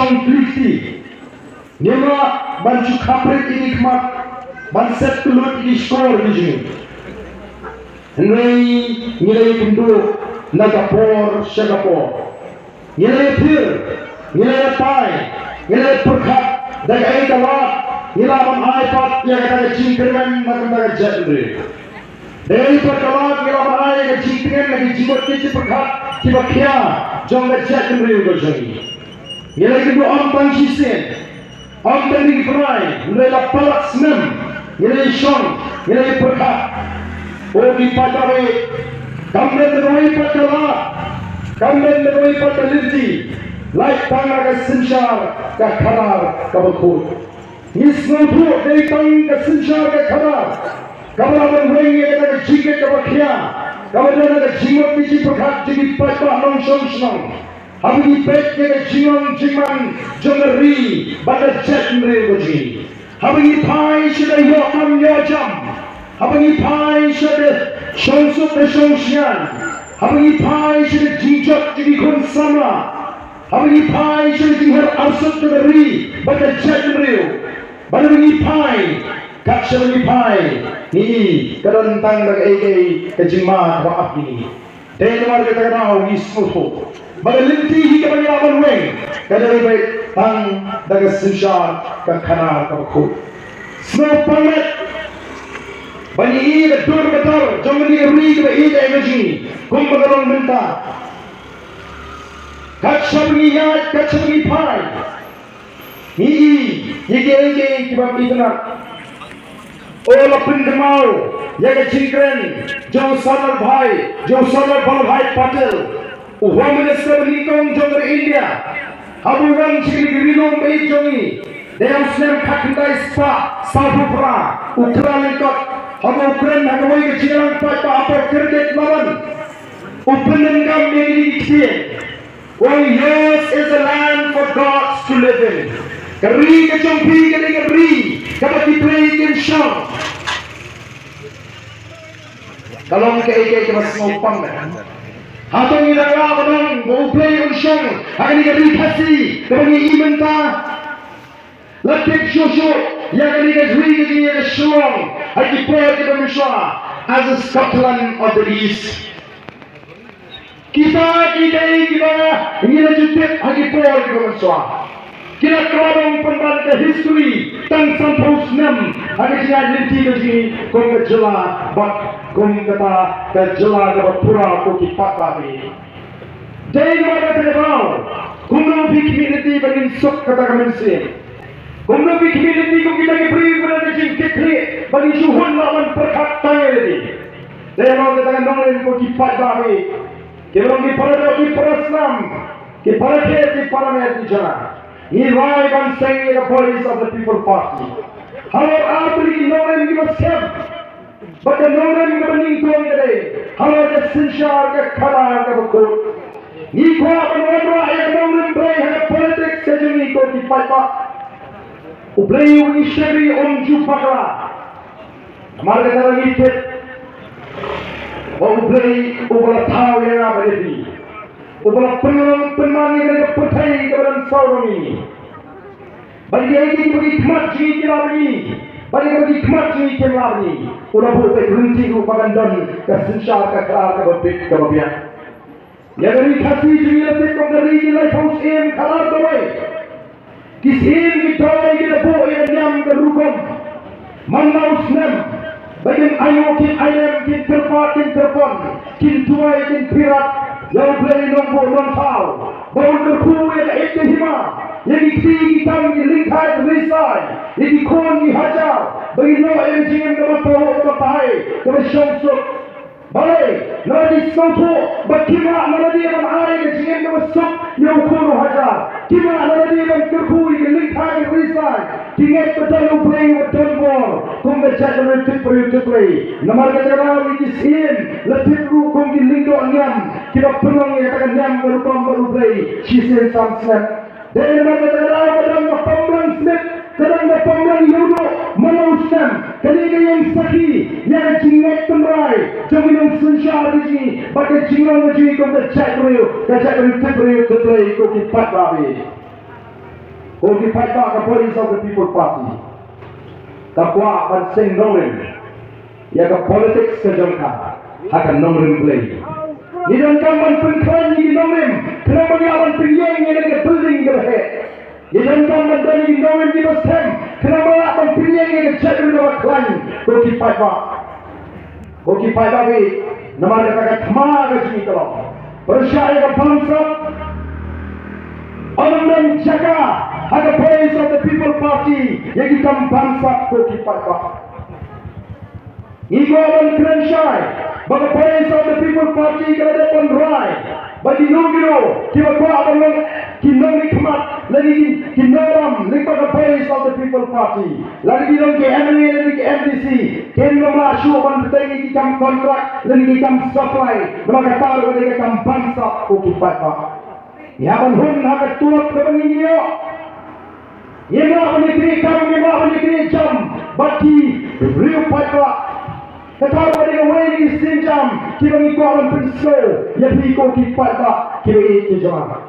Song Triti Nima Banchu Kapret Inikmat Banset Tulut di skor bijini Nilai Pindu Nagapor Shagapor Nilai Pir Nilai Pai Nilai Purkhat Dagai Dalat Nilai Bang Aipat Yang kata Cingkirman Makan Dagai Jatri Dari Purkalat Nilai Bang Aipat Yang Cingkirman Lagi Jibat Kiti Purkhat Tiba Kia Jom Jatri Berjani Nilai Pindu Om Tan Shisen Om Tan Dikrai Nilai Lapalak Senam Nilai Shong Nilai Purkhat Ogi Patawe Kamben Menoi Patalat Kamben Menoi Pataliti Like Tanga Ka Sinshar Ka Kharar Ka Bakhut Nisnotu Dari Tanga Ka Sinshar Ka Kharar Kamben Menoi Ka Jike Ka Bakhia Kamben Menoi Ka Jimot Biji Purkhat Jigi Patwa Nong Shong Shnong Habigi Pet Ka Jingong Jingman Jongeri Bata Jet Mre Baji Habigi Pai Shida Yokam Yojam Habigi Pai Shida Shongsuk De Shongshian Habigi Pai Shida Jijot Jigi Kun Sama Habigi Pai Shida Jihar Arsuk De Ri Bata Jet Mre Habigi Pai Kat Habigi Pai Ni Kadantang Dag Ege Kejima Waap ini Tenmar Kata Kata Wismutu Magalinti Hika Banyaman Weng Kadari Baik Tang Daga Sinshar Ka Khanar Ka Bakhut Snow Pamet Bani Ida Dur Batar Jomani Rig Ba Ida Imagini Kumbagalong Minta Kachabni Yad Kachabni Pai Ni Yige Kibab Idana Ola Pindamau Yaga Chingren Jo Salar Bhai Jo Salar Bhai Patel Home Minister Nikong Jongre India Haburan Chigilong Bay Jongi Deyam Snem Kakindai Spa Sabupra Ukralikot Habu Ukraine Hanoi Chilang Papa Apa Kirket Lawan Upanangam Megi Kien Oh yes is a land for gods to live in Kari Kachompi Kari Kabati Play in Sham Kalong Keke Mas Ngopang Hatong Ilaga Badang Play on Sham Akan Kari Kasi Kabani Imenta Latik Shosho Yakani Kazri Yaga Shlong Haki Play Kibamisha as a Scotland of the East Kita Ini lanjutin Haki Play Kibamisha Kita kerabang penbanding history Tang Sampos Nem Haki Jaya Linti Kaji Kong Kejela Bak Kong Kata Kejela Kata Pura Koki Patabi Jai Mada Terabau Kumno Big Community Bagin Sok Kata Kamensin Kumno Big Community Kong Kita Kipri Berada Jing Kekri Bagin Suhun Lawan Perkat Tangeli Jai Mada Kata Nonglen Koki Patabi Kibang Di Parada Di Paraslam Ki Parake Di Paramet Di Jana He live and sang the voice of the people party. However, after he no one give us help, but the no one give us going today. However, the Sinshar get Khanar of a court. He called and wonder I no one play and politics schedule he go to Papa. Who play you in Chevy on Jupakara. Margaret Nitted. Who play over a tower in Aberdeen. Upala penmani mereka percaya kepada Saudi. Bagi ini bagi khidmat ini kelabni, bagi khidmat ini kelabni. Udah boleh berhenti rupakan don kesensyar kekal kebabit kebabian. Ya dari kasih juga tekong dari nilai house em kalah doai. Kisim kita kita boleh nyam kerukom. Manau senam. Bagi ayo kin ayam kin terpon kin tuai kin pirat. Yang play nombor tau, baru berkuah yang itu hima, yang tinggi tam di lingkai berisai, yang di kon di hajar, bagi no energi yang dapat bawa berpakai, dapat shongsuk, balik, nanti sangko, bagaimana nanti yang air energi yang dapat sok yang kon hajar, gimana nanti yang berkuah yang lingkai berisai, tinggal betul play betul ball, kumbaca dengan tip play, nomor ketiga ini sin, letih rukum di lingkup nyam. Kita penuh yang akan nyam baru play. She said some snap. Dan mereka terlalu dalam pembang snap, dalam pembang yudo malau snap. Ketika yang sakit, yang jingat temrai, jangan yang Sinshar ini, bagai jingat lagi kau tercak real, to play kau kipat babi. Kung kipat ba ka Police of the People Party. Kapwa ban sing nongrim. Ya ka politics ka jangka. Haka nongrim play. Nidon kaman penkran ni nongrim. Kenapa dia awan penyeng yang ada building ke bahe. Nidon kaman dan ni nongrim di basem. Kenapa awan penyeng yang ada jadul ke klan. Kung kipat ba. Kung kipat ba bi. Nama dia kata kemar ke sini kalau. Persyai ke bangsa. Orang jaga ada Police of the People Party yang kita bangsa ko kipat ba. Iko orang Kerensyai bagi Police of the People Party kada pun rai bagi nungiro kita ko abang kinong ikmat lagi kinoram lipat Police of the People Party lagi dong ke MLA lagi ke MDC kenong masuk ban betai kita kontrak lagi kita supply maka tahu kita bangsa ko kipat ba. Yaman hun hakat tulak ke banginyo. Yema menikri kam, yema menikri jam. Baki riu patwa. Ketawa dengan wei sinjam. Kita mengikuti prinsip. Yang ikut kipat ba. Kita ikut jemaah.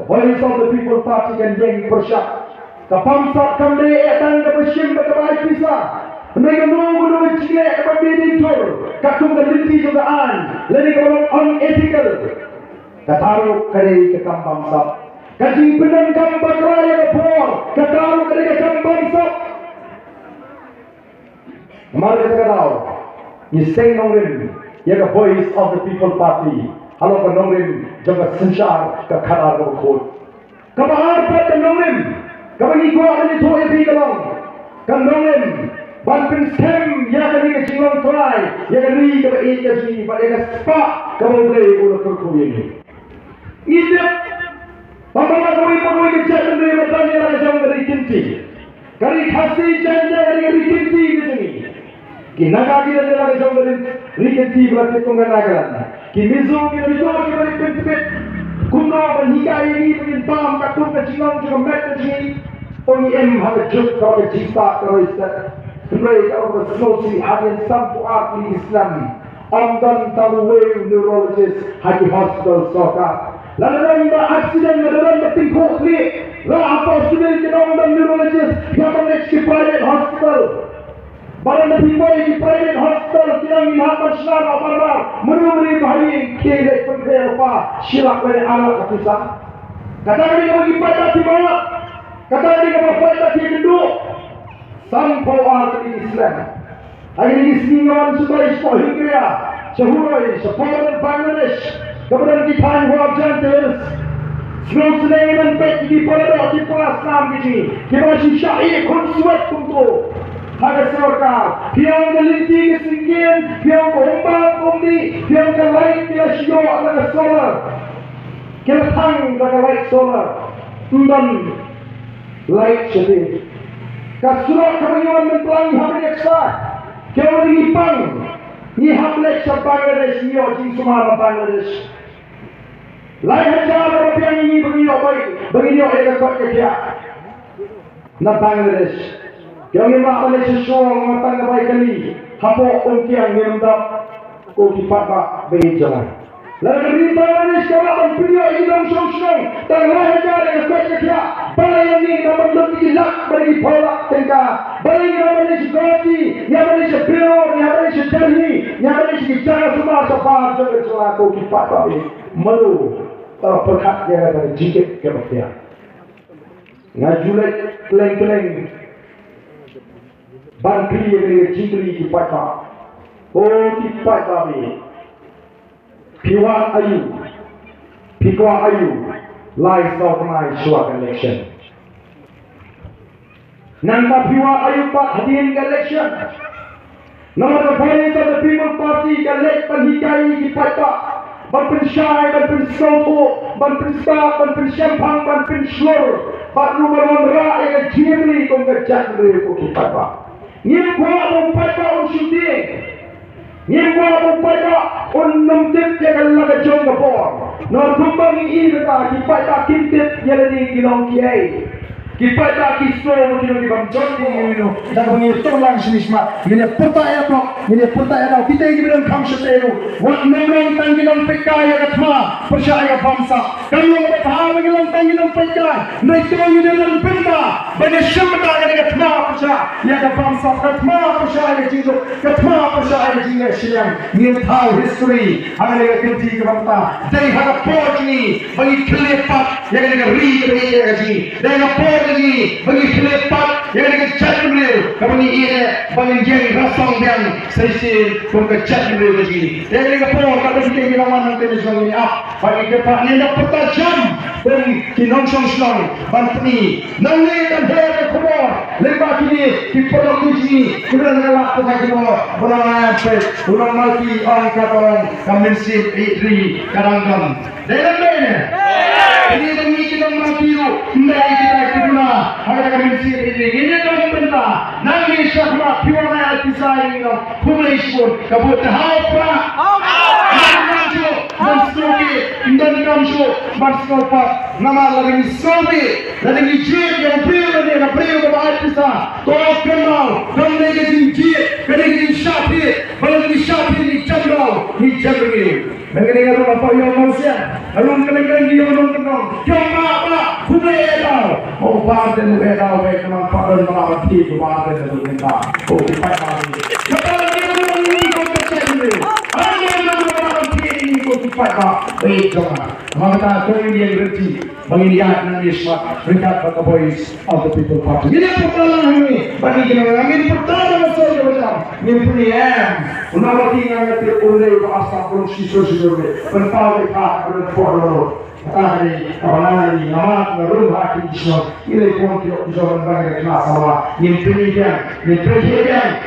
Police of the People Party kan yang persyak. Kapamsat kami etang ke bersyim berkebaik pisah. Mereka menunggu cile ke berbedin tur. Katung ke linti juga an. Lalu kalau unethical. Kataru kare ke kampang sap. Kajing penan kampang raya ke por. Kataru kare ke kampang sap. Mari kita tahu. Ni sing nongrim. Ya ke Voice of the People Party. Halo ke nongrim. Jaga sensyar ke karar ke bekut. Kabahar pat ke nongrim. Kabang ikut ni tu epi kalong. Ke nongrim. Banpin stem ya ke ni ke cinglong try. Ya ke ni ke baik ke sini. Pada ke spak. Kabang boleh ulah kerku ini. Idap Pembawa kami pemui kejadian dari bertanya rajam dari kinti Kari khasi janda dari kinti ke sini Kinaga kita dari rajam dari kinti berarti tungganagan Kimizu kita itu dari pintu-pintu Kuno berhikai ini Begin paham katung ke cingang juga mek ke sini Ongi em haga juk kau ke cipta kau istat Sebenarnya kau bersosi hadian sampu ahli Islam Amdan taruwe neurologist Haki hospital sokak Lalu ada aksiden, lalu ada tingkuk ni. Lalu apa hospital kita orang neurologist yang menex di private hospital. Badan lebih baik di private hospital kita ingin hambat senang apa-apa. Menurut bahaya kira penggaya apa silap pada anak kisah. Katakan dia bagi pada di mana? Katakan dia bagi pada di gedung. Sampai ahli Islam. Hari ini seniman supaya sekolah hingga sehurai sepadan Bangladesh. Kemudian kita buat jantan, semua selain baik di pada di kelas 6 ini, kita masih syahid konsulat untuk harga serta. Piang kelinti kesingkian, piang keombak komdi, piang kelaik dia syok dengan solar, kelentang dengan light solar, dan light sedih. Kasurat kemenyan mentelangi hamil eksa, kemudian ipang, ni hamil eksa Bangladesh, ni ojing semua Bangladesh. Lain cara rupiah ini begini baik, begini orang kau kerja. Nak Bangladesh, yang ini Malaysia sesuatu matang baik kali. Hapo untiang ngemdak, kau kipat bak berjalan. Lalu di Bangladesh kalau orang video hilang sosok, dan lain cara kau kerja. Balai ini dapat lebih lak bagi polak tengah. Balai ini Malaysia Guwahati, yang Malaysia Pure, yang Malaysia Delhi, yang Malaysia Jalan semua sepah jaga jalan kau kipat bak malu. Tahu perkat dia dari jikit ke bahagia. Ngajulat keleng-keleng. Bangkli dari jikli kipat bak. Oh kipat kami. Piwa ayu. Pikwa ayu. Lies of my suat election. Nanta piwa ayu pak hadirin election. Nama Police of the People Party elect penhikai kipat bak. Banpin syai, banpin soto, banpin star, banpin syampang, banpin slur. Pak rumah mandra yang jiri kong kejadri ko kipat bak. Ngimpa umpat bak syuting. Ngimpa umpat bak numtip yang laga jong kapor. Nor kumbang ini kita kipat bak kintip yang di kilong kiai. Kita tak kisah mungkin di bang John ini, dan menghitung langsung isma. Ini pertanyaan tu, ini pertanyaan kita ini bilang kamu seteru. Wat memang tanggilan pekaya katma percaya bangsa. Kamu bertahan mengilang tanggilan pekaya. Mereka ini dalam benda banyak semua yang katma percaya. Ya bangsa katma percaya jitu, katma percaya jitu siang. Ini tahu history. Hanya kita kerja bangsa. Dari harap port ini bagi kelepat yang kita ri kerja. Dari port ini bagi kelepat yang kita cakap kami ini bagi yang rasang yang sesi untuk cakap lagi. Dari port kata kita bilang mana kita ini bagi kita ini dapat tajam dan kinongsong bantni. Nanti kan hari kemudian lepas ini kita perlu ini kita nak lakukan lagi orang apa orang mati orang kata kami sih ini kadang-kadang. Dari mana? Ini demi kita mati itu, mari kita kena. Agar kami sih ini dalam benda. Nanti syahmat piwana alpisai ini, kumaispun kabut hapa. Mansobi, dan kamsho, mansopa, nama lagi sobi, lagi jid yang priu alpisa. Kau kenal, kamu lagi jid, lagi syafi, lagi syafi ni cendol, ni cendol. Mengenai apa yang manusia, alun kenal dia alun kenal. Cuma apa? Kubai tahu. Oh, badan tahu baik kenal padan malam tiga badan itu kita. Oh, cepat mari. Kalau dia ini kau tercedih. Cepat baik jangan. Maka kau ini yang berarti bagi dia nanti semua mereka pada voice of the people party. Ini pertanyaan ini bagi kita. Ini pertanyaan saya macam ini PM. Unawati yang terpulai bahasa siswa berpau dekat berpuluh hari awalnya nama baru hati semua. Ini pun tidak jalan bagi kelas awal. Ini PM.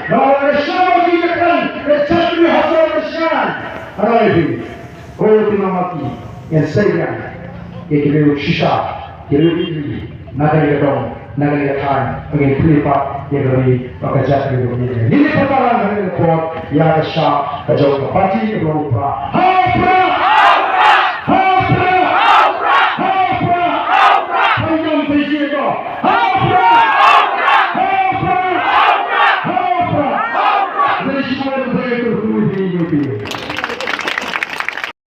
Kalau semua kita kan kecil hasil besar. Hari Kau tidak mati, yang saya yang kita sisa, kita ini naga dong, naga tahan, bagian pelipat yang lebih bekerja lebih. Ini perkara yang kita buat, yang sah, kejauh parti berupa.